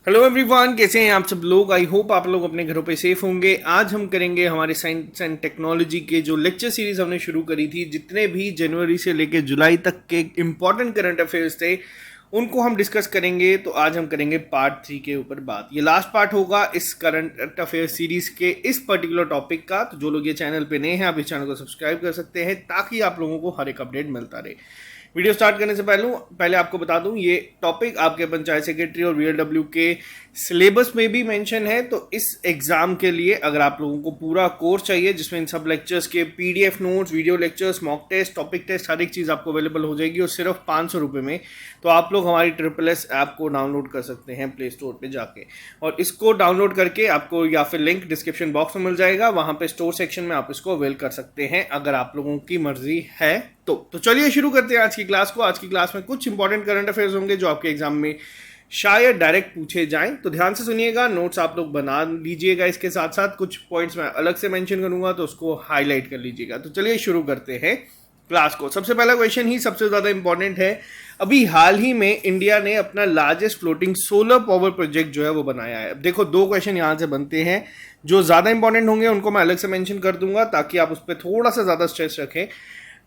Hello everyone, कैसे हैं आप सब लोग। आई होप आप लोग अपने घरों पे सेफ होंगे। आज हम करेंगे हमारे साइंस एंड टेक्नोलॉजी के जो लेक्चर सीरीज हमने शुरू करी थी, जितने भी जनवरी से लेकर जुलाई तक के इम्पॉर्टेंट करंट अफेयर्स थे उनको हम डिस्कस करेंगे। तो आज हम करेंगे पार्ट 3 के ऊपर बात। ये लास्ट पार्ट होगा इस करंट अफेयर सीरीज के इस पर्टिकुलर टॉपिक का। तो जो लोग ये चैनल पे नए हैं, आप इस चैनल को सब्सक्राइब कर सकते हैं ताकि आप लोगों को हर एक अपडेट मिलता रहे। वीडियो स्टार्ट करने से पहले आपको बता दूं, ये टॉपिक आपके पंचायत सेक्रेटरी और वीएलडब्ल्यू के सिलेबस में भी मेंशन है। तो इस एग्जाम के लिए अगर आप लोगों को पूरा कोर्स चाहिए जिसमें इन सब लेक्चर्स के PDF notes, videos lectures, mock test, topic test, हर एक चीज़ आपको अवेलेबल हो जाएगी और सिर्फ 500 रुपये में। तो आप लोग हमारी SSS ऐप को डाउनलोड कर सकते हैं प्ले स्टोर पर जाके, और इसको डाउनलोड करके आपको या फिर लिंक डिस्क्रिप्शन बॉक्स में मिल जाएगा, वहाँ पे स्टोर सेक्शन में आप इसको अवेल कर सकते हैं अगर आप लोगों की मर्जी है तो चलिए शुरू करते हैं आज की क्लास को। आज की क्लास में कुछ इंपॉर्टेंट करंट अफेयर्स होंगे जो आपके एग्जाम में शायद डायरेक्ट पूछे जाएं, तो ध्यान से सुनिएगा, नोट्स आप लोग बना लीजिएगा। इसके साथ साथ कुछ पॉइंट्स मैं अलग से मेंशन करूंगा तो उसको हाईलाइट कर लीजिएगा। तो चलिए शुरू करते हैं क्लास को। सबसे पहला क्वेश्चन ही सबसे ज़्यादा इंपॉर्टेंट है। अभी हाल ही में इंडिया ने अपना largest floating solar power project जो है वो बनाया है। अब देखो, दो क्वेश्चन यहाँ से बनते हैं, जो ज़्यादा इंपॉर्टेंट होंगे उनको मैं अलग से मेंशन कर दूंगा ताकि आप उस पर थोड़ा सा ज़्यादा स्ट्रेस रखें।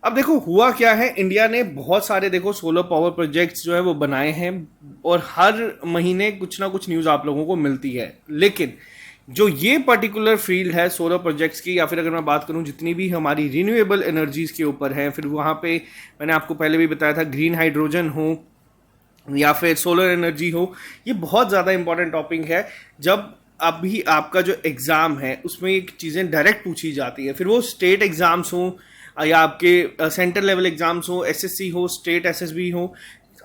अब देखो हुआ क्या है, इंडिया ने बहुत सारे सोलर पावर प्रोजेक्ट्स जो है वो बनाए हैं और हर महीने कुछ ना कुछ न्यूज़ आप लोगों को मिलती है। लेकिन जो ये पर्टिकुलर फील्ड है सोलर प्रोजेक्ट्स की, या फिर अगर मैं बात करूं जितनी भी हमारी रिन्यूएबल एनर्जीज के ऊपर है, फिर वहाँ पे मैंने आपको पहले भी बताया था ग्रीन हाइड्रोजन हो या फिर सोलर एनर्जी हो, ये बहुत ज़्यादा इंपॉर्टेंट टॉपिक है। जब अभी आपका जो एग्ज़ाम है उसमें ये चीज़ें डायरेक्ट पूछी जाती है, फिर वो स्टेट एग्ज़ाम्स हो या आपके सेंटर लेवल एग्जाम्स हो, एसएससी हो, स्टेट एसएसबी हो,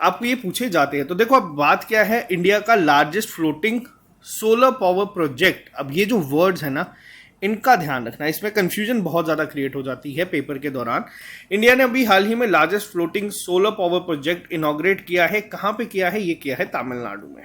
आपको ये पूछे जाते हैं। तो देखो अब बात क्या है, इंडिया का largest floating solar power project. अब ये जो वर्ड्स है ना, इनका ध्यान रखना, इसमें कंफ्यूजन बहुत ज़्यादा क्रिएट हो जाती है पेपर के दौरान। इंडिया ने अभी हाल ही में largest floating solar power project inaugurate किया है। कहाँ पे किया है? ये किया है तमिलनाडु में।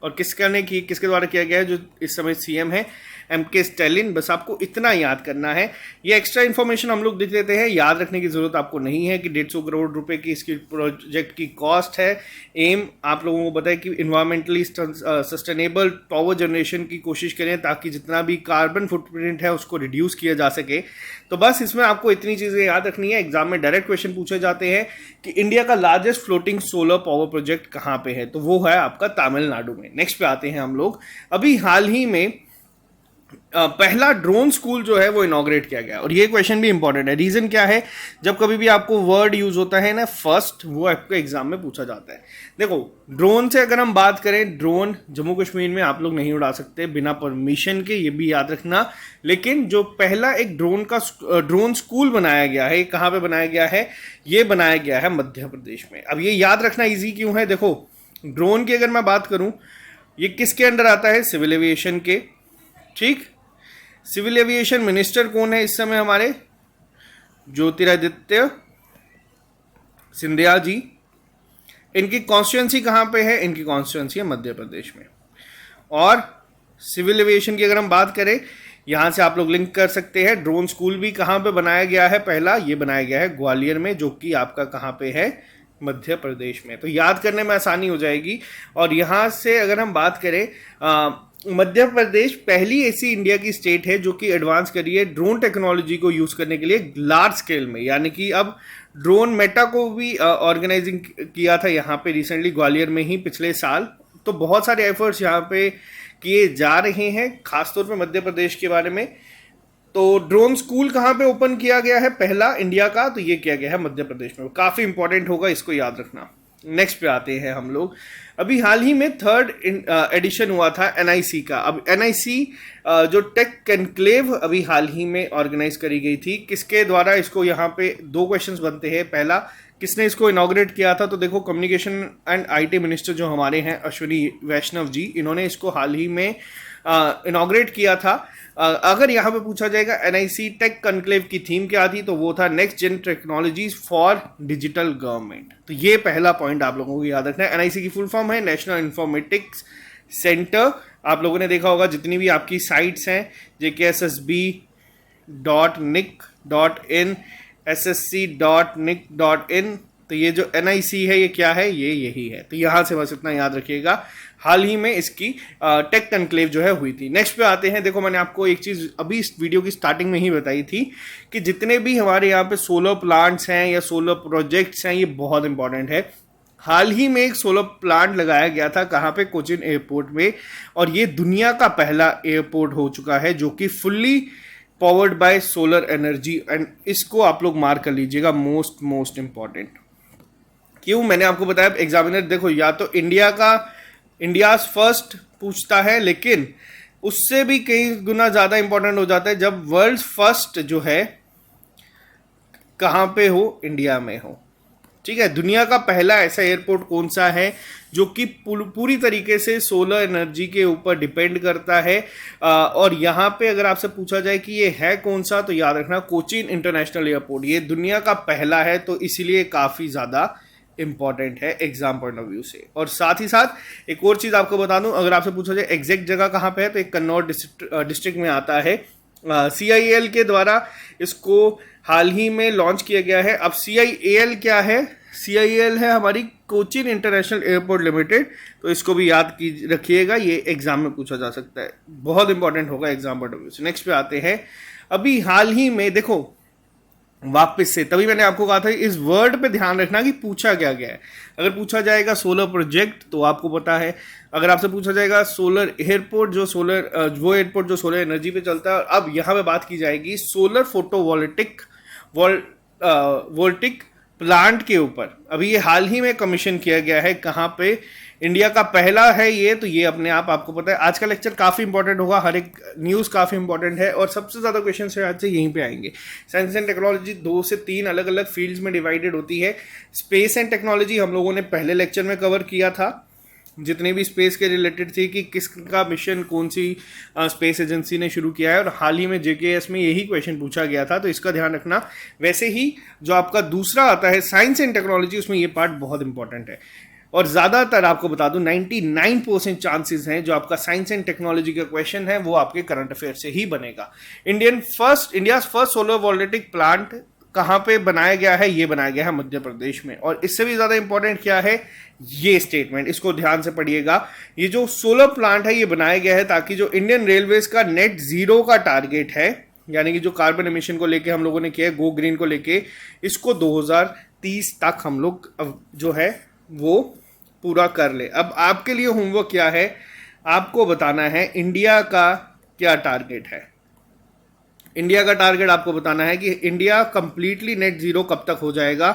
और किसके द्वारा किया गया है? जो इस समय सीएम है MK स्टैलिन। बस आपको इतना याद करना है। ये एक्स्ट्रा इन्फॉर्मेशन हम लोग देख लेते हैं, याद रखने की जरूरत आपको नहीं है कि 150 करोड़ रुपए की इसकी प्रोजेक्ट की कॉस्ट है। एम आप लोगों को बताया कि इन्वायरमेंटली सस्टेनेबल पावर जनरेशन की कोशिश करें ताकि जितना भी कार्बन फुटप्रिंट है उसको रिड्यूस किया जा सके। तो बस इसमें आपको इतनी चीज़ें याद रखनी है। एग्जाम में डायरेक्ट क्वेश्चन पूछे जाते हैं कि इंडिया का largest floating solar power project कहाँ पे है, तो वो है आपका तमिलनाडु में। नेक्स्ट पे आते हैं हम लोग। अभी हाल ही में पहला ड्रोन स्कूल जो है वो इनॉग्रेट किया गया, और ये क्वेश्चन भी इंपॉर्टेंट है। रीजन क्या है? जब कभी भी आपको वर्ड यूज होता है ना फर्स्ट, वो आपको एग्जाम में पूछा जाता है। देखो, ड्रोन से अगर हम बात करें, ड्रोन जम्मू कश्मीर में आप लोग नहीं उड़ा सकते बिना परमिशन के, ये भी याद रखना। लेकिन जो पहला एक ड्रोन स्कूल बनाया गया है, कहाँ पे बनाया गया है? ये बनाया गया है मध्य प्रदेश में। अब ये याद रखना ईजी क्यों है? देखो, ड्रोन की अगर मैं बात करूं, ये किसके अंडर आता है? सिविल एविएशन के। ठीक, सिविल एविएशन मिनिस्टर कौन है इस समय हमारे? ज्योतिरादित्य सिंधिया जी। इनकी कॉन्स्टिट्यूंसी कहाँ पे है? इनकी कॉन्स्टिट्यूंसी है मध्य प्रदेश में। और सिविल एविएशन की अगर हम बात करें, यहाँ से आप लोग लिंक कर सकते हैं। ड्रोन स्कूल भी कहाँ पे बनाया गया है? पहला ये बनाया गया है ग्वालियर में, जो कि आपका कहाँ पे है? मध्य प्रदेश में। तो याद करने में आसानी हो जाएगी। और यहाँ से अगर हम बात करें, मध्य प्रदेश पहली ऐसी इंडिया की स्टेट है जो कि एडवांस करी है ड्रोन टेक्नोलॉजी को यूज करने के लिए लार्ज स्केल में। यानी कि अब ड्रोन मेटा को भी ऑर्गेनाइजिंग किया था यहाँ पे रिसेंटली ग्वालियर में ही पिछले साल। तो बहुत सारे एफर्ट्स यहाँ पे किए जा रहे हैं, खासतौर पे मध्य प्रदेश के बारे में। तो ड्रोन स्कूल कहाँ पे ओपन किया गया है पहला इंडिया का? तो ये किया गया है मध्य प्रदेश में। काफ़ी इंपॉर्टेंट होगा, इसको याद रखना। नेक्स्ट पे आते हैं हम लोग। अभी हाल ही में 3rd एडिशन हुआ था NIC का। अब NIC जो टेक कॉन्क्लेव अभी हाल ही में ऑर्गेनाइज करी गई थी, किसके द्वारा? इसको यहाँ पे दो क्वेश्चंस बनते हैं। पहला, किसने इसको इनॉग्रेट किया था? तो देखो, कम्युनिकेशन एंड IT मिनिस्टर जो हमारे हैं अश्विनी वैष्णव जी, इन्होंने इसको हाल ही में इनॉग्रेट किया था। अगर यहाँ पे पूछा जाएगा NIC टेक कॉन्क्लेव की थीम क्या थी, तो वो था next gen technologies for digital government. तो ये पहला पॉइंट आप लोगों को याद रखना है। NIC की फुल फॉर्म है नेशनल इंफॉर्मेटिक्स सेंटर। आप लोगों ने देखा होगा जितनी भी आपकी साइट्स हैं, jksSB.nic.in, ssc.nic.in, तो ये जो NIC है ये क्या है, ये यही है। तो यहाँ से बस इतना याद रखिएगा। हाल ही में इसकी टेक कनक्लेव जो है हुई थी। नेक्स्ट पे आते हैं। देखो मैंने आपको एक चीज़ अभी इस वीडियो की स्टार्टिंग में ही बताई थी कि जितने भी हमारे यहाँ पे सोलर प्लांट्स हैं या सोलर प्रोजेक्ट्स हैं, ये बहुत इंपॉर्टेंट है। हाल ही में एक सोलर प्लांट लगाया गया था, कहाँ पे, कोचिन एयरपोर्ट में, और ये दुनिया का पहला एयरपोर्ट हो चुका है जो कि fully powered by solar energy. And इसको आप लोग मार्क कर लीजिएगा, मोस्ट इंपॉर्टेंट। क्यों, मैंने आपको बताया एग्जामिनर देखो या तो इंडियाज फर्स्ट पूछता है, लेकिन उससे भी कई गुना ज़्यादा इंपॉर्टेंट हो जाता है जब वर्ल्ड फर्स्ट जो है कहाँ पे हो, इंडिया में हो। ठीक है, दुनिया का पहला ऐसा एयरपोर्ट कौन सा है जो कि पूरी तरीके से सोलर एनर्जी के ऊपर डिपेंड करता है। और यहाँ पे अगर आपसे पूछा जाए कि ये है कौन सा, तो याद रखना कोचीन इंटरनेशनल एयरपोर्ट, ये दुनिया का पहला है, तो इसीलिए काफ़ी ज़्यादा इंपॉर्टेंट है एग्जाम पॉइंट ऑफ व्यू से। और साथ ही साथ एक और चीज़ आपको बता दूं, अगर आपसे पूछा जाए एग्जैक्ट जगह कहाँ पे है, तो एक कन्नौज डिस्ट्रिक्ट में आता है। CIAL के द्वारा इसको हाल ही में लॉन्च किया गया है। अब CIAL क्या है, CIAL है हमारी कोचीन इंटरनेशनल एयरपोर्ट लिमिटेड, तो इसको भी याद रखिएगा, ये एग्जाम में पूछा जा सकता है, बहुत इंपॉर्टेंट होगा एग्जाम पॉइंट ऑफ व्यू से। नेक्स्ट पे आते हैं। अभी हाल ही में देखो वापस से, तभी मैंने आपको कहा था इस वर्ड पे ध्यान रखना कि पूछा क्या गया है। अगर पूछा जाएगा सोलर प्रोजेक्ट तो आपको पता है, अगर आपसे पूछा जाएगा सोलर एयरपोर्ट वो एयरपोर्ट जो सोलर एनर्जी पे चलता है। अब यहाँ पे बात की जाएगी सोलर फोटोवोल्टिक वोल्टिक प्लांट के ऊपर। अभी ये हाल ही में कमीशन किया गया है, कहाँ पे, इंडिया का पहला है ये, तो ये अपने आप आपको पता है। आज का लेक्चर काफ़ी इंपॉर्टेंट होगा, हर एक न्यूज़ काफ़ी इंपॉर्टेंट है, और सबसे ज़्यादा क्वेश्चन से आज से यहीं पे आएंगे। साइंस एंड टेक्नोलॉजी 2 से 3 अलग अलग फील्ड्स में डिवाइडेड होती है। स्पेस एंड टेक्नोलॉजी हम लोगों ने पहले लेक्चर में कवर किया था, जितनी भी स्पेस के रिलेटेड थी कि किसका मिशन कौन सी स्पेस एजेंसी ने शुरू किया है, और हाल ही में JKS में यही क्वेश्चन पूछा गया था, तो इसका ध्यान रखना। वैसे ही जो आपका दूसरा आता है साइंस एंड टेक्नोलॉजी, उसमें ये पार्ट बहुत इंपॉर्टेंट है, और ज़्यादातर आपको बता दूं 99% चांसेस हैं जो आपका साइंस एंड टेक्नोलॉजी का क्वेश्चन है वो आपके करंट अफेयर से ही बनेगा। इंडिया फर्स्ट सोलर वोल्टेटिक प्लांट कहाँ पे बनाया गया है, ये बनाया गया है मध्य प्रदेश में। और इससे भी ज़्यादा इंपॉर्टेंट क्या है, ये स्टेटमेंट, इसको ध्यान से पढ़िएगा। ये जो सोलर प्लांट है ये बनाया गया है ताकि जो इंडियन रेलवेज का नेट जीरो का टारगेट है, यानी कि जो कार्बन एमिशन को लेके हम लोगों ने किया है, गो ग्रीन को लेके, इसको 2030 तक हम लोग जो है वो पूरा कर ले। अब आपके लिए होमवर्क क्या है, आपको बताना है इंडिया का क्या टारगेट है। इंडिया का टारगेट आपको बताना है कि इंडिया कंप्लीटली नेट जीरो कब तक हो जाएगा,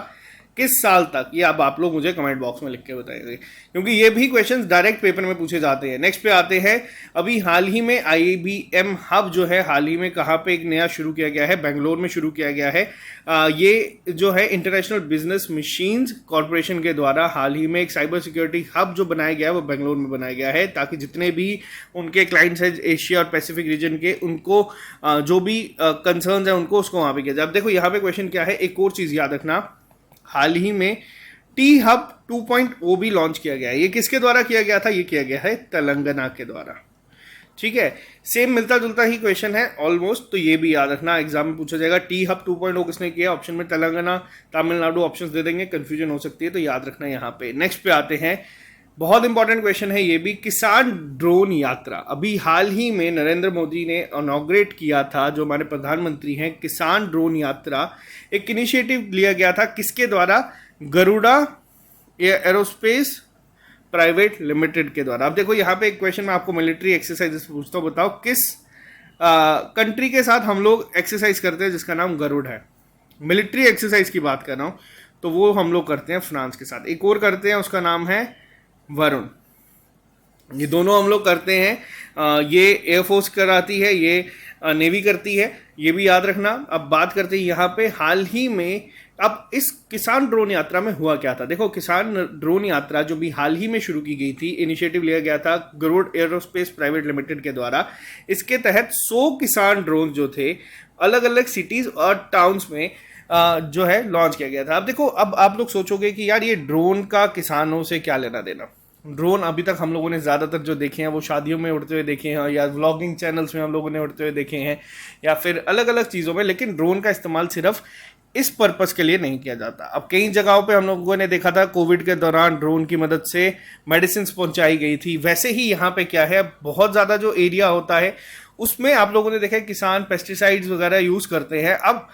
किस साल तक, ये अब आप लोग मुझे कमेंट बॉक्स में लिख के बताएंगे, क्योंकि ये भी क्वेश्चंस डायरेक्ट पेपर में पूछे जाते हैं। नेक्स्ट पे आते हैं। अभी हाल ही में IBM हब जो है हाल ही में कहाँ पे एक नया शुरू किया गया है, बेंगलोर में शुरू किया गया है। ये जो है इंटरनेशनल बिजनेस मशीन्स कॉरपोरेशन के द्वारा हाल ही में एक साइबर सिक्योरिटी हब जो बनाया गया है वो बेंगलोर में बनाया गया है, ताकि जितने भी उनके क्लाइंट्स हैं एशिया और पैसिफिक रीजन के, उनको जो भी कंसर्न्स हैं उनको उसको वहाँ पे किया जाए। अब देखो यहाँ पे क्वेश्चन क्या है, एक और चीज़ याद रखना, हाल ही में T-Hub 2.0 भी लॉन्च किया गया है। ये किसके द्वारा किया गया था, ये किया गया है तेलंगाना के द्वारा। ठीक है, सेम मिलता जुलता ही क्वेश्चन है ऑलमोस्ट, तो ये भी याद रखना, एग्जाम में पूछा जाएगा। T-Hub 2.0 किसने किया, ऑप्शन में तेलंगाना, तमिलनाडु ऑप्शंस दे देंगे, कंफ्यूजन हो सकती है, तो याद रखना यहाँ पे। नेक्स्ट पे आते हैं, बहुत इंपॉर्टेंट क्वेश्चन है ये भी, किसान ड्रोन यात्रा। अभी हाल ही में नरेंद्र मोदी ने इनॉग्रेट किया था, जो हमारे प्रधानमंत्री हैं, किसान ड्रोन यात्रा। एक इनिशिएटिव लिया गया था किसके द्वारा, गरुड़ा एरोस्पेस प्राइवेट लिमिटेड के द्वारा। अब देखो यहाँ पे एक क्वेश्चन मैं आपको मिलिट्री एक्सरसाइज पूछता हूँ, बताओ किस कंट्री के साथ हम लोग एक्सरसाइज करते हैं जिसका नाम गरुड़ है। मिलिट्री एक्सरसाइज की बात कर रहा हूँ, तो वो हम लोग करते हैं फ्रांस के साथ। एक और करते हैं, उसका नाम है वरुण। ये दोनों हम लोग करते हैं। ये एयरफोर्स कराती है, ये नेवी करती है, ये भी याद रखना। अब बात करते हैं यहाँ पे हाल ही में, अब इस किसान ड्रोन यात्रा में हुआ क्या था। देखो किसान ड्रोन यात्रा जो भी हाल ही में शुरू की गई थी, इनिशिएटिव लिया गया था गरुड़ एरोस्पेस प्राइवेट लिमिटेड के द्वारा। इसके तहत 100 किसान ड्रोन जो थे अलग अलग सिटीज और टाउन्स में जो है लॉन्च किया गया था। अब देखो, अब आप लोग सोचोगे कि यार ये ड्रोन का किसानों से क्या लेना देना। ड्रोन अभी तक हम लोगों ने ज़्यादातर जो देखे हैं वो शादियों में उड़ते हुए देखे हैं, या व्लॉगिंग चैनल्स में हम लोगों ने उड़ते हुए देखे हैं, या फिर अलग अलग चीज़ों में। लेकिन ड्रोन का इस्तेमाल सिर्फ इस पर्पस के लिए नहीं किया जाता। अब कई जगहों पे हम लोगों ने देखा था कोविड के दौरान ड्रोन की मदद से मेडिसिन पहुंचाई गई थी, वैसे ही यहाँ पे क्या है, बहुत ज़्यादा जो एरिया होता है उसमें आप लोगों ने देखा है किसान पेस्टिसाइड्स वगैरह यूज़ करते हैं। अब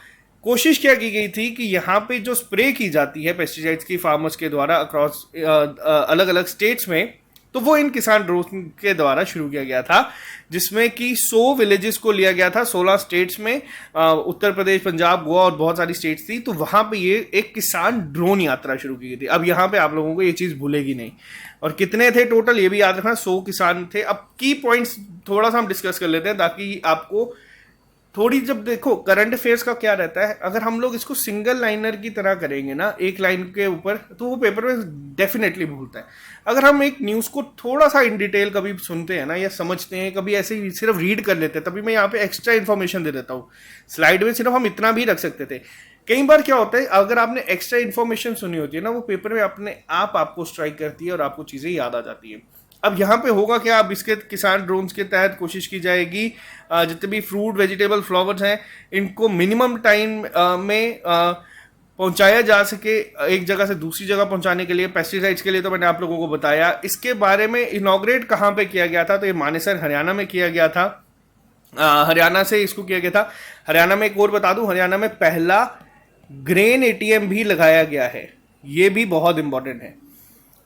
कोशिश क्या की गई थी कि यहाँ पे जो स्प्रे की जाती है पेस्टिसाइड्स की फार्मर्स के द्वारा अक्रॉस अलग अलग स्टेट्स में, तो वो इन किसान ड्रोन के द्वारा शुरू किया गया था, जिसमें कि 100 विलेजेस को लिया गया था 16 स्टेट्स में, उत्तर प्रदेश, पंजाब, गोवा और बहुत सारी स्टेट्स थी। तो वहां पे ये एक किसान ड्रोन यात्रा शुरू की गई थी। अब यहाँ पे आप लोगों को ये चीज़ भूलेगी नहीं। और कितने थे टोटल ये भी याद रखना, 100 किसान थे। अब की पॉइंट्स थोड़ा सा हम डिस्कस कर लेते हैं ताकि आपको थोड़ी, जब देखो करंट अफेयर्स का क्या रहता है, अगर हम लोग इसको सिंगल लाइनर की तरह करेंगे ना एक लाइन के ऊपर, तो वो पेपर में डेफिनेटली भूलता है। अगर हम एक न्यूज़ को थोड़ा सा इन डिटेल कभी सुनते हैं ना या समझते हैं, कभी ऐसे ही सिर्फ रीड कर लेते हैं, तभी मैं यहाँ पे एक्स्ट्रा इन्फॉर्मेशन दे देता हूँ। स्लाइड में सिर्फ हम इतना भी रख सकते थे। कई बार क्या होता है, अगर आपने एक्स्ट्रा इन्फॉर्मेशन सुनी होती है ना, वो पेपर में अपने आप आपको स्ट्राइक करती है और आपको चीज़ें याद आ जाती है। अब यहाँ पे होगा क्या, अब इसके किसान ड्रोन्स के तहत कोशिश की जाएगी जितने भी फ्रूट, वेजिटेबल, फ्लावर्स हैं, इनको मिनिमम टाइम में पहुंचाया जा सके एक जगह से दूसरी जगह पहुंचाने के लिए। पेस्टिसाइड्स के लिए तो मैंने आप लोगों को बताया। इसके बारे में इनॉग्रेट कहाँ पे किया गया था, तो ये मानेसर हरियाणा में किया गया था। हरियाणा से इसको किया गया था। हरियाणा में एक और बता दूं, हरियाणा में पहला ग्रेन एटीएम भी लगाया गया है। ये भी बहुत इंपॉर्टेंट है।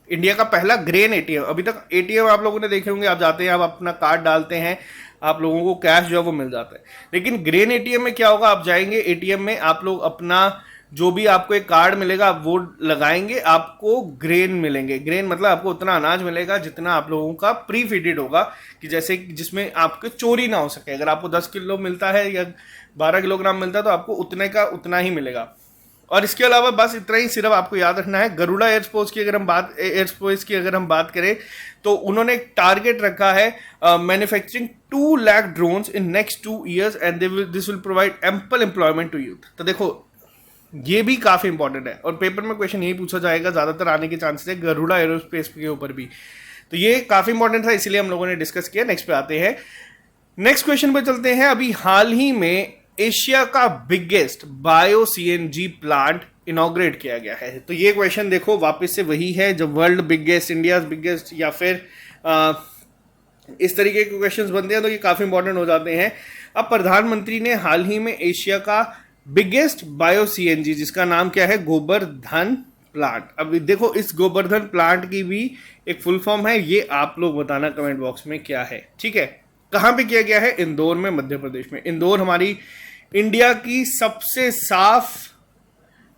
इंडिया का पहला ग्रेन एटीएम। अभी तक एटीएम आप लोगों ने देखे होंगे, आप जाते हैं, आप अपना कार्ड डालते हैं, आप लोगों को कैश जो है वो मिल जाता है। लेकिन ग्रेन एटीएम में क्या होगा, आप जाएंगे एटीएम में, आप लोग अपना जो भी आपको एक कार्ड मिलेगा आप वो लगाएंगे, आपको ग्रेन मिलेंगे। ग्रेन मतलब आपको उतना अनाज मिलेगा जितना आप लोगों का प्री फीडेड होगा, कि जैसे जिसमें आपके चोरी ना हो सके। अगर आपको 10 किलो मिलता है या 12 किलोग्राम मिलता है तो आपको उतने का उतना ही मिलेगा। और इसके अलावा बस इतना ही सिर्फ आपको याद रखना है। गरुड़ा एयरस्पेस की अगर हम बात करें तो उन्होंने एक टारगेट रखा है, manufacturing 2 lakh drones in next 2 years and this will provide ample employment to youth. तो देखो ये भी काफी इंपॉर्टेंट है और पेपर में क्वेश्चन यही पूछा जाएगा, ज्यादातर आने के चांसेस है गरुड़ा एयरोस्पेस के ऊपर भी। तो ये काफी इंपॉर्टेंट था, इसीलिए हम लोगों ने डिस्कस किया। नेक्स्ट पे आते हैं, नेक्स्ट क्वेश्चन पे चलते हैं। अभी हाल ही में एशिया का biggest bio CNG plant inaugurate किया गया है। तो ये क्वेश्चन देखो वापस से वही है, जब वर्ल्ड बिगेस्ट, इंडिया बिगेस्ट या फिर इस तरीके के क्वेश्चंस बनते हैं तो ये काफी इंपॉर्टेंट हो जाते हैं। अब प्रधानमंत्री ने हाल ही में एशिया का बिगेस्ट बायो सीएनजी, जिसका नाम क्या है, गोबर्धन प्लांट। अब देखो इस गोबर्धन प्लांट की भी एक फुल फॉर्म है, ये आप लोग बताना कमेंट बॉक्स में क्या है, ठीक है। कहां पे किया गया है, इंदौर में, मध्य प्रदेश में। इंदौर हमारी इंडिया की सबसे साफ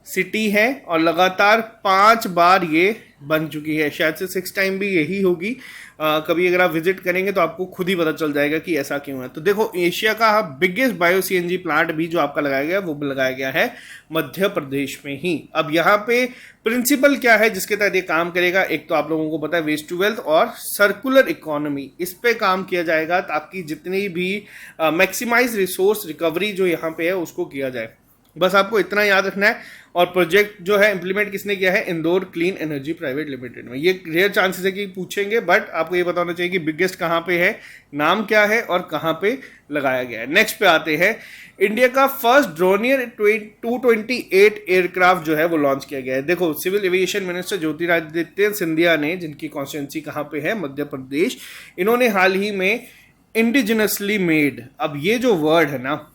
सिटी है और लगातार 5 बार ये बन चुकी है, शायद से 6 टाइम भी यही होगी। कभी अगर आप विजिट करेंगे तो आपको खुद ही पता चल जाएगा कि ऐसा क्यों है। तो देखो एशिया का बिगेस्ट बायो सीएनजी प्लांट भी जो आपका लगाया गया वो लगाया गया है मध्य प्रदेश में ही। अब यहाँ पे प्रिंसिपल क्या है जिसके तहत ये काम करेगा, एक तो आप लोगों को पता है वेस्ट टू वेल्थ और सर्कुलर इकोनॉमी, इस पे काम किया जाएगा ताकि जितनी भी मैक्सिमाइज रिसोर्स रिकवरी जो यहाँ पे है उसको किया जाए। बस आपको इतना याद रखना है। और प्रोजेक्ट जो है इंप्लीमेंट किसने किया है, Indore clean energy private limited में। ये रेयर चांसेस है कि पूछेंगे, बट आपको ये बताना चाहिए कि बिगेस्ट कहाँ पे है, नाम क्या है और कहाँ पे लगाया गया है। नेक्स्ट पे आते हैं, इंडिया का फर्स्ट ड्रोनियर 228 एयरक्राफ्ट जो है वो लॉन्च किया गया है। देखो civil aviation minister Jyotiraditya Scindia ने, जिनकी कॉन्स्टिट्यूंसी कहाँ पे है, मध्य प्रदेश, इन्होंने हाल ही में इंडिजिनसली मेड, अब ये जो वर्ड है ना,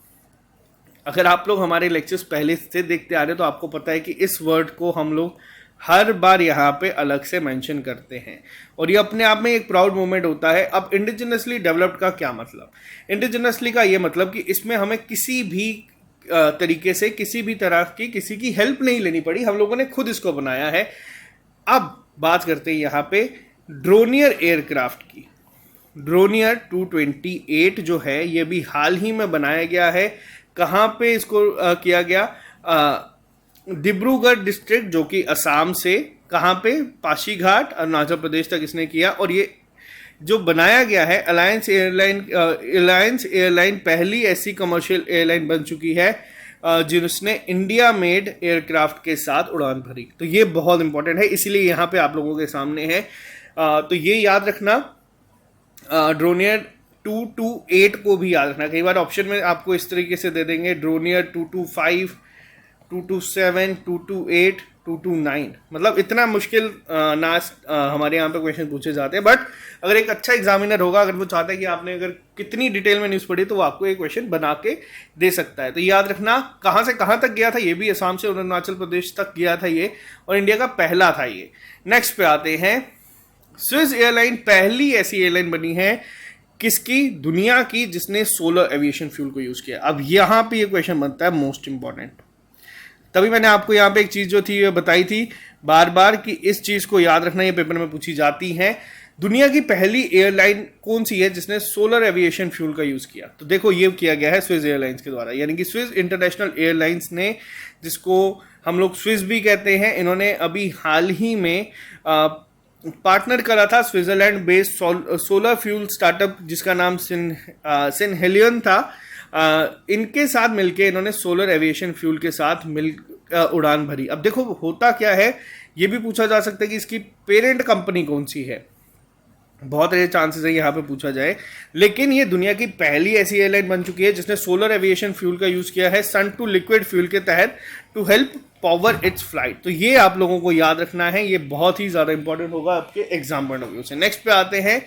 अगर आप लोग हमारे लेक्चर्स पहले से देखते आ रहे हो तो आपको पता है कि इस वर्ड को हम लोग हर बार यहाँ पे अलग से मेंशन करते हैं और ये अपने आप में एक प्राउड मोमेंट होता है। अब इंडिजिनसली डेवलप्ड का क्या मतलब, इंडिजिनसली का ये मतलब कि इसमें हमें किसी भी तरीके से किसी भी तरह की किसी की हेल्प नहीं लेनी पड़ी, हम लोगों ने खुद इसको बनाया है। अब बात करते हैं यहाँ पे ड्रोनियर एयरक्राफ्ट की। ड्रोनियर 228 जो है ये भी हाल ही में बनाया गया है। कहाँ पे इसको किया गया, डिब्रूगढ़ डिस्ट्रिक्ट जो कि असम से, कहाँ पे, पासीघाट अरुणाचल प्रदेश तक इसने किया। और ये जो बनाया गया है अलायंस एयरलाइन पहली ऐसी कमर्शियल एयरलाइन बन चुकी है जिसने इंडिया मेड एयरक्राफ्ट के साथ उड़ान भरी। तो ये बहुत इंपॉर्टेंट है, इसीलिए यहाँ पे आप लोगों के सामने है। तो ये याद रखना, ड्रोनियर 228 को भी याद रखना। कई बार ऑप्शन में आपको इस तरीके से दे देंगे, ड्रोनियर 225 227, 228, 229, मतलब इतना मुश्किल हमारे यहाँ पे क्वेश्चन पूछे जाते हैं। बट अगर एक अच्छा एग्जामिनर होगा, अगर वो चाहता है कि आपने अगर कितनी डिटेल में न्यूज़ पढ़ी, तो वो आपको एक क्वेश्चन बना के दे सकता है। तो याद रखना, कहाँ से कहाँ तक गया था, ये भी असम से अरुणाचल प्रदेश तक गया था ये, और इंडिया का पहला था ये। नेक्स्ट पे आते हैं, स्विस एयरलाइन पहली ऐसी एयरलाइन बनी है किसकी, दुनिया की, जिसने सोलर एविएशन फ्यूल को यूज किया। अब यहां पे ये क्वेश्चन बनता है मोस्ट इंपॉर्टेंट, तभी मैंने आपको यहां पे एक चीज जो थी बताई थी बार बार कि इस चीज को याद रखना, ये पेपर में पूछी जाती है। दुनिया की पहली एयरलाइन कौन सी है जिसने सोलर एविएशन फ्यूल का यूज किया? तो देखो ये किया गया है स्विस एयरलाइंस के द्वारा, यानी कि स्विस इंटरनेशनल एयरलाइंस ने, जिसको हम लोग स्विस भी कहते हैं, इन्होंने अभी हाल ही में पार्टनर करा था Switzerland based solar fuel startup जिसका नाम सिनहेलियन था। इनके साथ मिलके इन्होंने सोलर एविएशन फ्यूल के साथ उड़ान भरी। अब देखो होता क्या है, ये भी पूछा जा सकता है कि इसकी पेरेंट कंपनी कौन सी है, बहुत रेयर चांसेस है यहाँ पे पूछा जाए, लेकिन ये दुनिया की पहली ऐसी एयरलाइन बन चुकी है जिसने सोलर एविएशन फ्यूल का यूज किया है सन टू लिक्विड फ्यूल के तहत to help power its flight. तो ये आप लोगों को याद रखना है, ये बहुत ही ज्यादा इंपॉर्टेंट होगा आपके एग्जाम पॉइंट ऑफ व्यू से। नेक्स्ट पे आते हैं,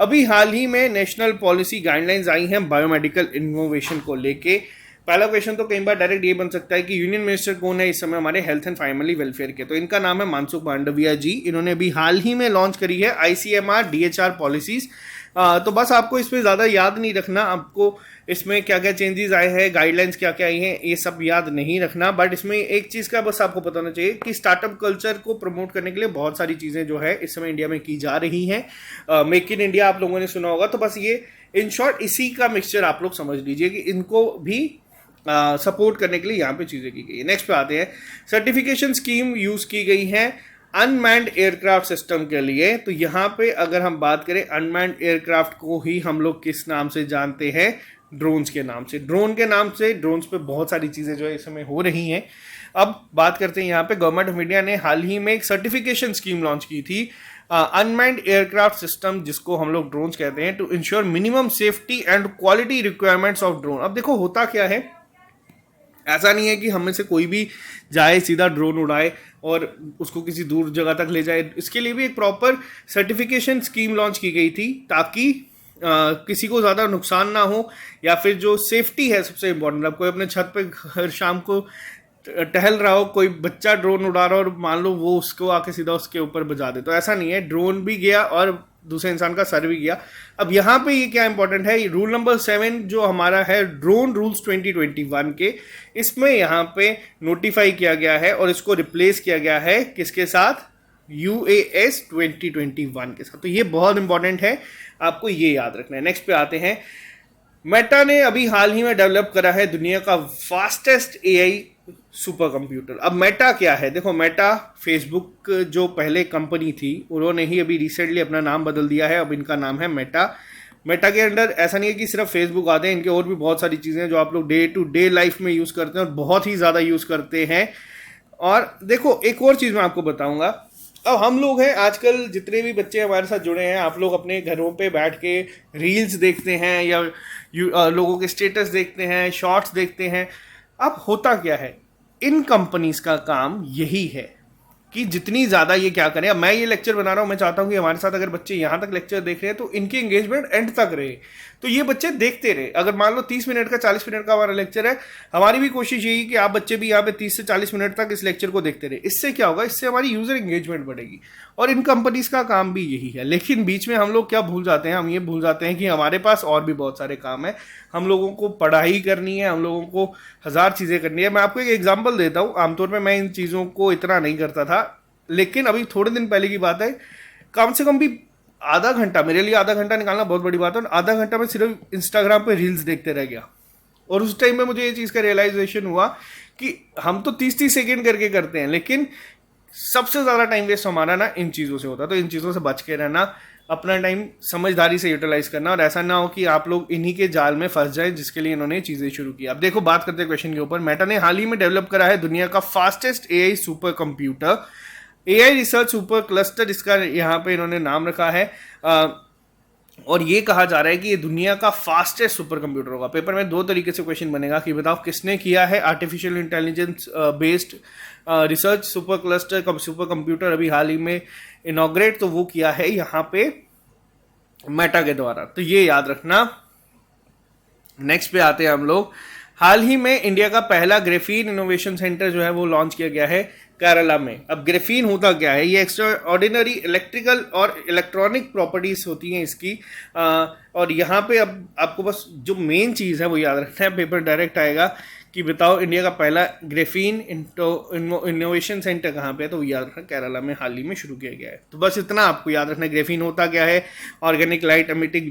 अभी हाल ही में नेशनल पॉलिसी गाइडलाइंस आई हैं बायोमेडिकल इनोवेशन को लेके। पहला क्वेश्चन तो कई बार डायरेक्ट ये बन सकता है कि यूनियन मिनिस्टर कौन है इस समय हमारे हेल्थ एंड फैमिली वेलफेयर के, तो इनका नाम है मनसुख मांडविया जी। इन्होंने भी हाल ही में लॉन्च करी है ICMR DHR पॉलिसीज। तो बस आपको इसमें ज़्यादा याद नहीं रखना, आपको इसमें क्या क्या चेंजेस आए हैं, गाइडलाइंस क्या क्या आई हैं, ये सब याद नहीं रखना। बट इसमें एक चीज़ का बस आपको पता होना चाहिए कि स्टार्टअप कल्चर को प्रमोट करने के लिए बहुत सारी चीज़ें जो है इस समय इंडिया में की जा रही हैं। मेक इन इंडिया आप लोगों ने सुना होगा, तो बस ये इन शॉर्ट इसी का मिक्सचर आप लोग समझ लीजिए कि इनको भी सपोर्ट करने के लिए यहाँ पे चीज़ें की गई है। नेक्स्ट पे आते हैं, सर्टिफिकेशन स्कीम यूज़ की गई है अनमैन्ड एयरक्राफ्ट सिस्टम के लिए। तो यहाँ पे अगर हम बात करें, अनमैन्ड एयरक्राफ्ट को ही हम लोग किस नाम से जानते हैं, ड्रोन्स के नाम से। ड्रोन के नाम से, ड्रोन्स पे बहुत सारी चीज़ें जो है इस समय हो रही हैं। अब बात करते हैं यहाँ पे, गवर्नमेंट ऑफ इंडिया ने हाल ही में एक सर्टिफिकेशन स्कीम लॉन्च की थी अनमैन्ड एयरक्राफ्ट सिस्टम, जिसको हम लोग ड्रोन्स कहते हैं, to ensure minimum safety and quality requirements of drone. अब देखो होता क्या है, ऐसा नहीं है कि हम में से कोई भी जाए सीधा ड्रोन उड़ाए और उसको किसी दूर जगह तक ले जाए। इसके लिए भी एक प्रॉपर सर्टिफिकेशन स्कीम लॉन्च की गई थी ताकि किसी को ज़्यादा नुकसान ना हो, या फिर जो सेफ्टी है सबसे इम्पोर्टेंट। अब कोई अपने छत पे हर शाम को टहल रहा हो, कोई बच्चा ड्रोन उड़ा रहा हो और मान लो वो उसको आके सीधा उसके ऊपर बजा दे, तो ऐसा नहीं है, ड्रोन भी गया और दूसरे इंसान का सर भी गया। अब यहाँ पे ये क्या इंपॉर्टेंट है, रूल नंबर 7 जो हमारा है ड्रोन रूल्स 2021 के, इसमें यहाँ पे नोटिफाई किया गया है और इसको रिप्लेस किया गया है किसके साथ, UAS 2021 के साथ। तो ये बहुत इंपॉर्टेंट है, आपको ये याद रखना है। नेक्स्ट पे आते हैं, मेटा ने अभी हाल ही में डेवलप करा है दुनिया का फास्टेस्ट AI सुपर कंप्यूटर। अब मेटा क्या है, देखो मेटा फेसबुक जो पहले कंपनी थी, उन्होंने ही अभी रिसेंटली अपना नाम बदल दिया है, अब इनका नाम है मेटा। मेटा के अंदर ऐसा नहीं है कि सिर्फ फेसबुक आते हैं, इनके और भी बहुत सारी चीज़ें हैं जो आप लोग डे टू डे लाइफ में यूज़ करते हैं और बहुत ही ज़्यादा यूज़ करते हैं। और देखो एक और चीज़ मैं आपको बताऊंगा, अब हम लोग हैं आजकल, जितने भी बच्चे हमारे साथ जुड़े हैं, आप लोग अपने घरों पे बैठ के रील्स देखते हैं या लोगों के स्टेटस देखते हैं, शॉर्ट्स देखते हैं। अब होता क्या है, इन कंपनीज का काम यही है कि जितनी ज़्यादा ये क्या करें। अब मैं ये लेक्चर बना रहा हूँ, मैं चाहता हूँ कि हमारे साथ अगर बच्चे यहाँ तक लेक्चर देख रहे हैं तो इनकी एंगेजमेंट एंड तक रहे, तो ये बच्चे देखते रहे। अगर मान लो 30 मिनट का 40 मिनट का हमारा लेक्चर है, हमारी भी कोशिश यही कि आप बच्चे भी यहाँ पे 30 से 40 मिनट तक इस लेक्चर को देखते रहे। इससे क्या होगा, इससे हमारी यूजर एंगेजमेंट बढ़ेगी और इन कंपनीज का काम भी यही है। लेकिन बीच में हम लोग क्या भूल जाते हैं, हम ये भूल जाते हैं कि हमारे पास और भी बहुत सारे काम है, हम लोगों को पढ़ाई करनी है, हम लोगों को 1000 चीज़ें करनी है। मैं आपको एक एग्जाम्पल देता हूँ, आमतौर पर मैं इन चीज़ों को इतना नहीं करता था, लेकिन अभी थोड़े दिन पहले की बात है, कम से कम भी आधा घंटा, मेरे लिए आधा घंटा निकालना बहुत बड़ी बात है, और आधा घंटा मैं सिर्फ इंस्टाग्राम पे रील्स देखते रह गया। और उस टाइम में मुझे ये चीज़ का रियलाइजेशन हुआ कि हम तो 30-30 सेकेंड करके करते हैं, लेकिन सबसे ज़्यादा टाइम वेस्ट हमारा ना इन चीज़ों से होता है। तो इन चीज़ों से बच के रहना, अपना टाइम समझदारी से यूटिलाइज करना, और ऐसा ना हो कि आप लोग इन्हीं के जाल में फंस जाए जिसके लिए इन्होंने चीज़ें शुरू की। अब देखो बात करते हैं क्वेश्चन के ऊपर, मेटा ने हाल ही में डेवलप करा है दुनिया का fastest AI super computer, AI research super cluster, इसका यहाँ पे इन्होंने नाम रखा है। और ये कहा जा रहा है कि ये दुनिया का फास्टेस्ट सुपर कंप्यूटर होगा। पेपर में दो तरीके से क्वेश्चन बनेगा कि बताओ किसने किया है artificial intelligence based research super cluster super computer अभी हाल ही में इनॉग्रेट, तो वो किया है यहाँ पे मेटा के द्वारा, तो ये याद रखना। नेक्स्ट पे आते हैं हम लोग। हाल ही में इंडिया का पहला ग्रेफीन इनोवेशन सेंटर जो है वो लॉन्च किया गया है केरला में। अब ग्रेफीन होता क्या है? ये एक्स्ट्रा ऑर्डिनरी इलेक्ट्रिकल और इलेक्ट्रॉनिक प्रॉपर्टीज होती हैं इसकी, और यहाँ पे अब आपको बस जो मेन चीज़ है वो याद रखना है। पेपर डायरेक्ट आएगा कि बताओ इंडिया का पहला ग्रेफीन इनोवेशन सेंटर कहाँ पे है, तो वो याद रखना केरला में हाल ही में शुरू किया गया है। तो बस इतना आपको याद रखना है। ग्रेफीन होता क्या है, ऑर्गेनिक लाइट एमिटिंग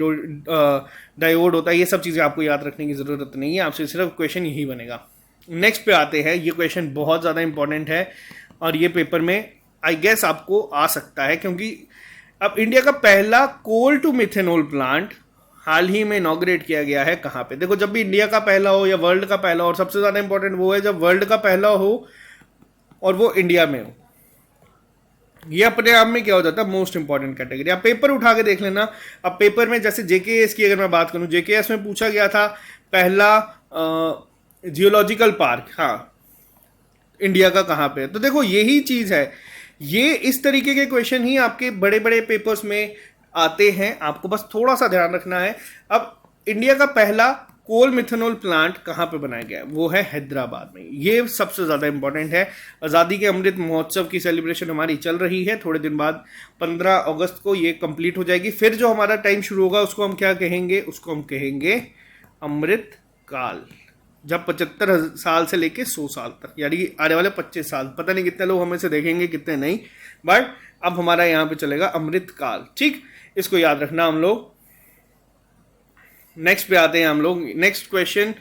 डायोड होता है, ये सब चीज़ें आपको याद रखने की ज़रूरत नहीं है, आपसे सिर्फ क्वेश्चन यही बनेगा। नेक्स्ट पे आते हैं। ये क्वेश्चन बहुत ज़्यादा इंपॉर्टेंट है और ये पेपर में आई गेस आपको आ सकता है, क्योंकि अब इंडिया का पहला कोल टू मिथेनॉल प्लांट हाल ही में इनॉग्रेट किया गया है कहाँ पे? देखो, जब भी इंडिया का पहला हो या वर्ल्ड का पहला हो, और सबसे ज़्यादा इंपॉर्टेंट वो है जब वर्ल्ड का पहला हो और वो इंडिया में हो, ये अपने आप में क्या हो जाता है, मोस्ट इंपॉर्टेंट कैटेगरी। आप पेपर उठा के देख लेना। अब पेपर में जैसे जेकेएस की अगर मैं बात करूं, जेकेएस में पूछा गया था पहला जियोलॉजिकल पार्क, हाँ, इंडिया का कहाँ पे है, तो देखो यही चीज है। ये इस तरीके के क्वेश्चन ही आपके बड़े बड़े पेपर्स में आते हैं, आपको बस थोड़ा सा ध्यान रखना है। अब इंडिया का पहला कोल मिथेनॉल प्लांट कहाँ पे बनाया गया है? वो है हैदराबाद में। ये सबसे ज़्यादा इंपॉर्टेंट है। आज़ादी के अमृत महोत्सव की सेलिब्रेशन हमारी चल रही है, थोड़े दिन बाद 15 अगस्त को ये कंप्लीट हो जाएगी। फिर जो हमारा टाइम शुरू होगा उसको हम क्या कहेंगे? उसको हम कहेंगे अमृत काल, जब 75 साल से लेके 100 साल तक, यानी आने वाले 25 साल, पता नहीं कितने लोग हमें से देखेंगे कितने नहीं, बट अब हमारा यहाँ पे चलेगा अमृत काल। ठीक, इसको याद रखना हम लोग। नेक्स्ट पे आते हैं हम लोग। नेक्स्ट क्वेश्चन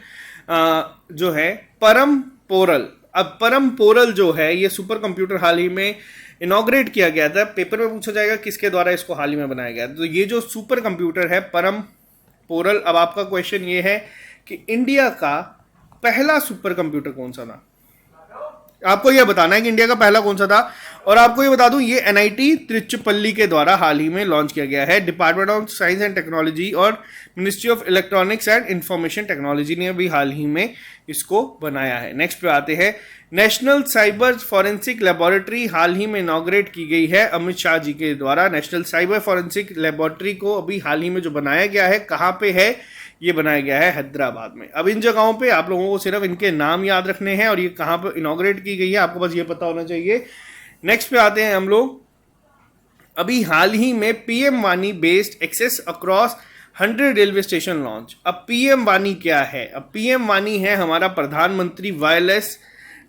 जो है परम पोरल। अब परम पोरल जो है ये सुपर कंप्यूटर हाल ही में इनॉग्रेट किया गया था। पेपर में पूछा जाएगा किसके द्वारा इसको हाल ही में बनाया गया। तो ये जो सुपर कंप्यूटर है परम पोरल, अब आपका क्वेश्चन ये है कि इंडिया का पहला सुपर कंप्यूटर कौन सा था? आपको यह बताना है कि इंडिया का पहला कौन सा था। और आपको ये बता दूं, ये एनआईटी त्रिचुपल्ली के द्वारा हाल ही में लॉन्च किया गया है। Department of science and technology और ministry of electronics and information technology ने अभी हाल ही में इसको बनाया है। नेक्स्ट पे आते हैं। नेशनल साइबर फॉरेंसिक लेबोरेटरी हाल ही में इनॉग्रेट की गई है अमित शाह जी के द्वारा। नेशनल साइबर फॉरेंसिक लेबोरेटरी को अभी हाल ही में जो बनाया गया है, कहाँ पे है? ये बनाया गया है हैदराबाद में। अब इन जगहों पे आप लोगों को सिर्फ इनके नाम याद रखने हैं और ये कहाँ पे इनॉग्रेट की गई है आपको बस ये पता होना चाहिए। नेक्स्ट पे आते हैं हम लोग। अभी हाल ही में पीएम वानी based access across 100 railway station launch. अब पीएम वानी क्या है? अब पीएम वानी है हमारा प्रधानमंत्री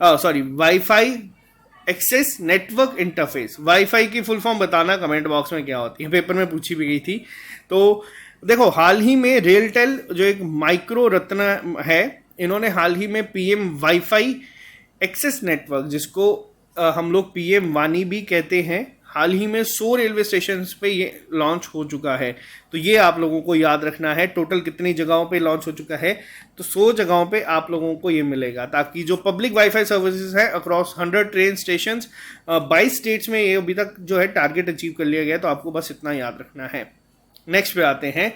WiFi access network interface. WiFi की फुल फॉर्म बताना कमेंट बॉक्स में क्या होती है, पेपर में पूछी भी गई थी। तो देखो, हाल ही में रेलटेल जो एक माइक्रो रत्न है, इन्होंने हाल ही में पीएम वाईफाई एक्सेस नेटवर्क, जिसको हम लोग पीएम वानी भी कहते हैं, हाल ही में 100 रेलवे स्टेशन पे ये लॉन्च हो चुका है। तो ये आप लोगों को याद रखना है। टोटल कितनी जगहों पे लॉन्च हो चुका है? तो 100 जगहों पे आप लोगों को ये मिलेगा, ताकि जो पब्लिक वाईफाई सर्विसेज है अक्रॉस 100 ट्रेन स्टेशन 22 स्टेट्स में ये अभी तक जो है टारगेट अचीव कर लिया गया। तो आपको बस इतना याद रखना है। नेक्स्ट पे आते हैं।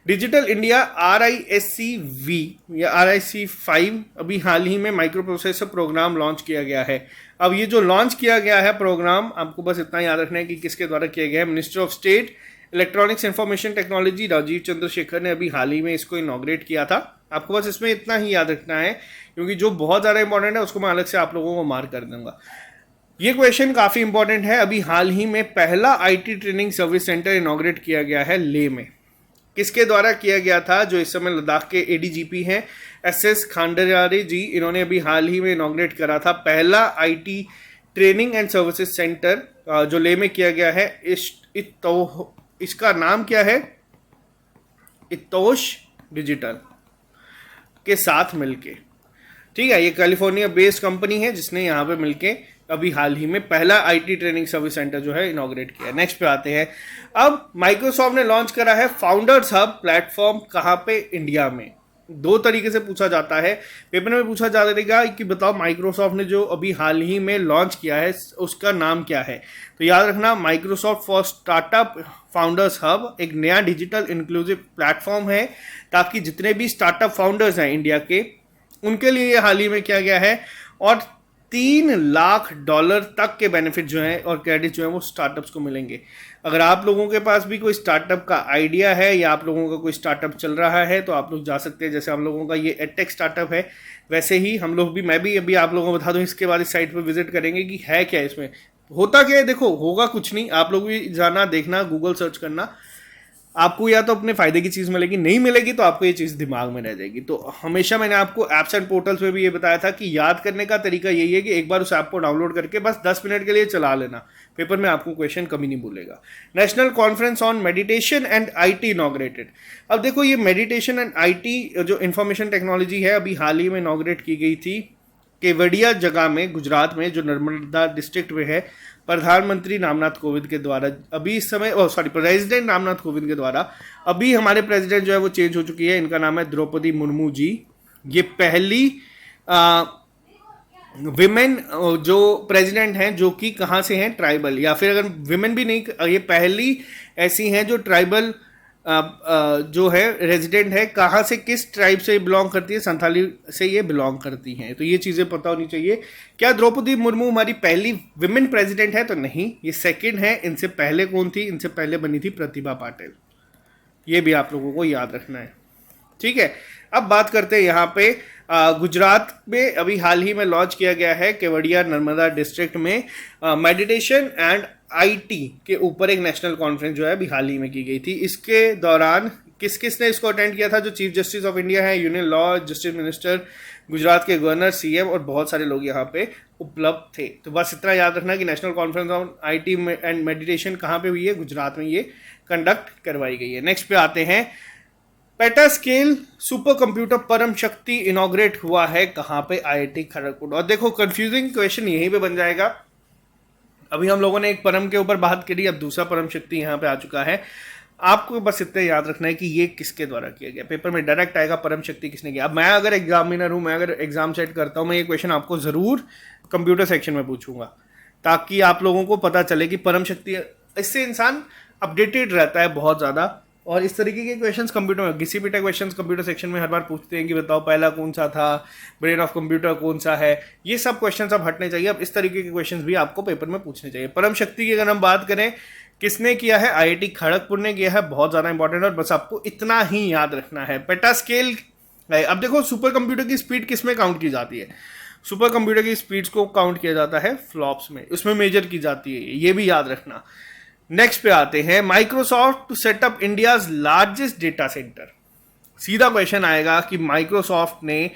डिजिटल इंडिया RISC-V या RISC-5 अभी हाल ही में माइक्रो प्रोसेसर प्रोग्राम लॉन्च किया गया है। अब ये जो लॉन्च किया गया है प्रोग्राम, आपको बस इतना याद रखना है कि किसके द्वारा किया गया है। Minister of state electronics information technology Rajeev Chandrasekhar ने अभी हाल ही में इसको इनॉग्रेट किया था। आपको बस इसमें इतना ही याद रखना है, क्योंकि जो बहुत ज़्यादा इंपॉर्टेंट है उसको मैं अलग से आप लोगों को मार्क कर दूंगा। ये क्वेश्चन काफ़ी इंपॉर्टेंट है। अभी हाल ही में पहला IT training service centre inaugurate किया गया है लेह में। किसके द्वारा किया गया था? जो इस समय लद्दाख के ADGP हैं SS खांडेरारी जी, इन्होंने अभी हाल ही में इनॉग्रेट करा था पहला IT training and services centre जो लेह में किया गया है। इसका नाम क्या है? इतोष डिजिटल के साथ मिलके, ठीक है। ये कैलिफोर्निया बेस्ड कंपनी है जिसने यहाँ पे मिलके अभी हाल ही में पहला IT ट्रेनिंग सर्विस सेंटर जो है इनॉग्रेट किया। नेक्स्ट पे आते हैं। अब माइक्रोसॉफ्ट ने लॉन्च करा है फाउंडर्स हब प्लेटफॉर्म, कहाँ पे? इंडिया में। दो तरीके से पूछा जाता है। पेपर में पूछा जाएगा कि बताओ माइक्रोसॉफ्ट ने जो अभी हाल ही में लॉन्च किया है उसका नाम क्या है। तो याद रखना, Microsoft for startup founders hub एक नया डिजिटल इंक्लूसिव प्लेटफॉर्म है, ताकि जितने भी स्टार्टअप फाउंडर्स हैं इंडिया के, उनके लिए ये हाल ही में किया गया है। और $3 लाख तक के बेनिफिट जो हैं और क्रेडिट जो है वो स्टार्टअप्स को मिलेंगे। अगर आप लोगों के पास भी कोई स्टार्टअप का आइडिया है या आप लोगों का कोई स्टार्टअप चल रहा है तो आप लोग जा सकते हैं। जैसे हम लोगों का ये एडटेक स्टार्टअप है, वैसे ही हम लोग भी, मैं भी अभी आप लोगों को बता दूं, इसके बाद इस साइट पर विजिट करेंगे कि है क्या इसमें, होता क्या है। देखो, होगा कुछ नहीं, आप लोग भी जाना, देखना, गूगल सर्च करना, आपको या तो अपने फायदे की चीज मिलेगी, नहीं मिलेगी तो आपको ये चीज दिमाग में रह जाएगी। तो हमेशा मैंने आपको एप्स एंड पोर्टल्स में भी ये बताया था कि याद करने का तरीका यही है कि एक बार उस ऐप को डाउनलोड करके बस 10 मिनट के लिए चला लेना, पेपर में आपको क्वेश्चन कभी नहीं भूलेगा। National conference on meditation and IT inaugurated. अब देखो, ये मेडिटेशन एंड आईटी जो इंफॉर्मेशन टेक्नोलॉजी है, अभी हाल ही में इनॉग्रेट की गई थी केवड़िया जगह में, गुजरात में, जो नर्मदा डिस्ट्रिक्ट में है। प्रधानमंत्री रामनाथ कोविंद के द्वारा अभी इस समय, प्रेसिडेंट रामनाथ कोविंद के द्वारा, अभी हमारे प्रेसिडेंट जो है वो चेंज हो चुकी है, इनका नाम है द्रौपदी मुर्मू जी। ये पहली विमेन जो प्रेसिडेंट हैं जो कि कहाँ से हैं, ट्राइबल, या फिर अगर विमेन भी नहीं, ये पहली ऐसी हैं जो ट्राइबल जो है रेजिडेंट है। कहाँ से, किस ट्राइब से बिलोंग करती है, संथाली से ये बिलोंग करती हैं। तो ये चीज़ें पता होनी चाहिए। क्या द्रौपदी मुर्मू हमारी पहली विमेन प्रेसिडेंट है? तो नहीं, ये सेकंड है। इनसे पहले कौन थी? इनसे पहले बनी थी प्रतिभा पाटिल। ये भी आप लोगों को याद रखना है, ठीक है। अब बात करते हैं यहाँ पे गुजरात में अभी हाल ही में लॉन्च किया गया है केवड़िया नर्मदा डिस्ट्रिक्ट में मेडिटेशन एंड आईटी के ऊपर एक नेशनल कॉन्फ्रेंस जो है अभी हाल ही में की गई थी। इसके दौरान किस किस ने इसको अटेंड किया था? जो चीफ जस्टिस ऑफ इंडिया है, union law justice minister, Gujarat के गवर्नर, सीएम और बहुत सारे लोग यहाँ पे उपलब्ध थे। तो बस इतना याद रखना कि national conference on IT and meditation कहाँ पे हुई है? गुजरात में ये कंडक्ट करवाई गई है। नेक्स्ट पे आते हैं, पेटा स्केल सुपर कंप्यूटर परम शक्ति इनॉग्रेट हुआ है कहाँ पे? आईआईटी खड़गपुर। और देखो, कंफ्यूजिंग क्वेश्चन यहीं पे बन जाएगा। अभी हम लोगों ने एक परम के ऊपर बात करी, अब दूसरा परम शक्ति यहाँ पे आ चुका है। आपको बस इतना याद रखना है कि ये किसके द्वारा किया गया। पेपर में डायरेक्ट आएगा परम शक्ति किसने किया। अब मैं अगर एग्जामिनर हूँ, मैं अगर एग्जाम सेट करता हूँ, मैं ये क्वेश्चन आपको जरूर कंप्यूटर सेक्शन में पूछूंगा, ताकि आप लोगों को पता चले कि परम शक्ति, इससे इंसान अपडेटेड रहता है बहुत ज़्यादा। और इस तरीके के क्वेश्चंस कंप्यूटर में, घिसी पिटा क्वेश्चंस कंप्यूटर सेक्शन में हर बार पूछते हैं कि बताओ पहला कौन सा था, ब्रेन ऑफ कंप्यूटर कौन सा है। ये सब क्वेश्चंस अब हटने चाहिए। अब इस तरीके के क्वेश्चंस भी आपको पेपर में पूछने चाहिए। परम शक्ति की अगर हम बात करें, किसने किया है? आईआईटी खड़गपुर ने किया है। बहुत ज़्यादा इंपॉर्टेंट है और बस आपको इतना ही याद रखना है। PETA scale. अब देखो, सुपर कंप्यूटर की स्पीड किस में काउंट की जाती है? सुपर कंप्यूटर की स्पीड्स को काउंट किया जाता है फ्लॉप्स में, उसमें मेजर की जाती है, ये भी याद रखना। नेक्स्ट पे आते हैं, Microsoft to set up India's largest data centre. सीधा क्वेश्चन आएगा कि माइक्रोसॉफ्ट ने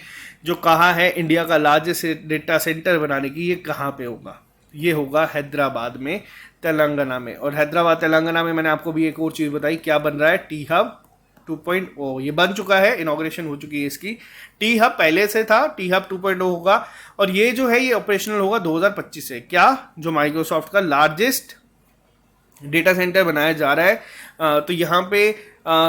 जो कहा है इंडिया का लार्जेस्ट डेटा सेंटर बनाने की, ये कहाँ पे होगा? ये होगा हैदराबाद में, तेलंगाना में। और हैदराबाद तेलंगाना में मैंने आपको भी एक और चीज़ बताई, क्या बन रहा है? टी हब 2.0 ये बन चुका है, इनॉग्रेशन हो चुकी है इसकी। टी हब पहले से था, टी हब 2.0 होगा और ये जो है ये ऑपरेशनल होगा 2025 से। क्या? जो माइक्रोसॉफ्ट का लार्जेस्ट डेटा सेंटर बनाया जा रहा है। तो यहाँ पे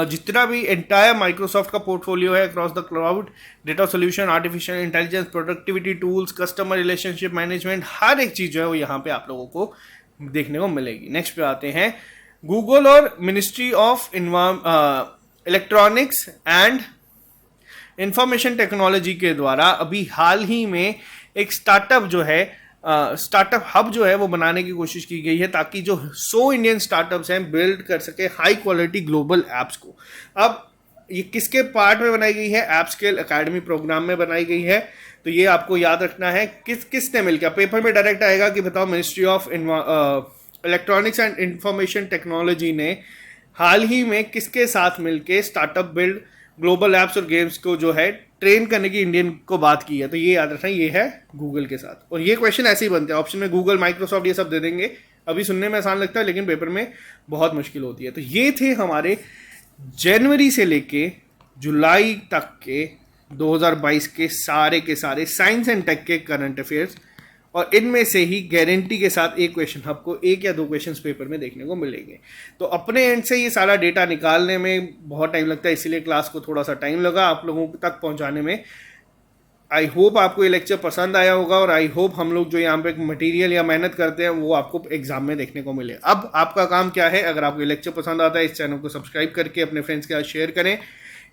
जितना भी एंटायर माइक्रोसॉफ्ट का पोर्टफोलियो है across the cloud, data solution, artificial intelligence, productivity tools, customer relationship management, हर एक चीज़ जो है वो यहाँ पे आप लोगों को देखने को मिलेगी। नेक्स्ट पे आते हैं, गूगल और ministry of electronics and information technology के द्वारा अभी हाल ही में एक स्टार्टअप जो है, स्टार्टअप हब जो है वो बनाने की कोशिश की गई है, ताकि जो 100 इंडियन स्टार्टअप्स हैं बिल्ड कर सके हाई क्वालिटी ग्लोबल एप्स को। अब ये किसके पार्ट में बनाई गई है? एप स्केल एकेडमी प्रोग्राम में बनाई गई है। तो ये आपको याद रखना है। किसने मिलकर, पेपर में डायरेक्ट आएगा कि बताओ ministry of electronics and information technology ने हाल ही में किसके साथ मिलके स्टार्टअप बिल्ड ग्लोबल एप्स और गेम्स को जो है ट्रेन करने की इंडियन को बात की है? तो ये याद रखना, ये है गूगल के साथ। और ये क्वेश्चन ऐसे ही बनते हैं, ऑप्शन में गूगल, माइक्रोसॉफ्ट ये सब दे देंगे। अभी सुनने में आसान लगता है लेकिन पेपर में बहुत मुश्किल होती है। तो ये थे हमारे जनवरी से लेके जुलाई तक के 2022 के सारे साइंस एंड टेक के करंट अफेयर्स। और इनमें से ही गारंटी के साथ एक क्वेश्चन आपको 1 या 2 क्वेश्चंस पेपर में देखने को मिलेंगे। तो अपने एंड से ये सारा डेटा निकालने में बहुत टाइम लगता है, इसीलिए क्लास को थोड़ा सा टाइम लगा आप लोगों तक पहुंचाने में। आई होप आपको ये लेक्चर पसंद आया होगा और आई होप हम लोग जो यहाँ पे मटेरियल या मेहनत करते हैं वो आपको एग्जाम में देखने को मिले। अब आपका काम क्या है, अगर आपको ये लेक्चर पसंद आता है इस चैनल को सब्सक्राइब करके अपने फ्रेंड्स के साथ शेयर करें,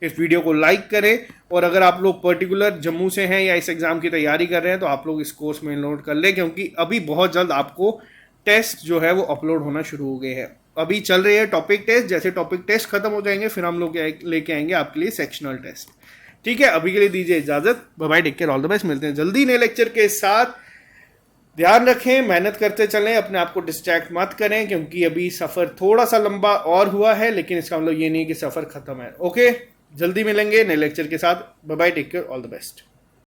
इस वीडियो को लाइक करें, और अगर आप लोग पर्टिकुलर जम्मू से हैं या इस एग्जाम की तैयारी कर रहे हैं तो आप लोग इस कोर्स में एनरोल कर लें, क्योंकि अभी बहुत जल्द आपको टेस्ट जो है वो अपलोड होना शुरू हो गए हैं। अभी चल रही है टॉपिक टेस्ट, जैसे टॉपिक टेस्ट खत्म हो जाएंगे फिर हम लोग लेके आएंगे आपके लिए सेक्शनल टेस्ट। ठीक है, अभी के लिए दीजिए इजाजत, bye bye, take care, all the best. मिलते हैं जल्दी नए लेक्चर के साथ। ध्यान रखें, मेहनत करते चलें, अपने आप को डिस्ट्रैक्ट मत करें, क्योंकि अभी सफर थोड़ा सा लंबा और हुआ है, लेकिन इसका मतलब ये नहीं कि सफर खत्म है। ओके, जल्दी मिलेंगे नए लेक्चर के साथ। Bye bye, take care, all the best.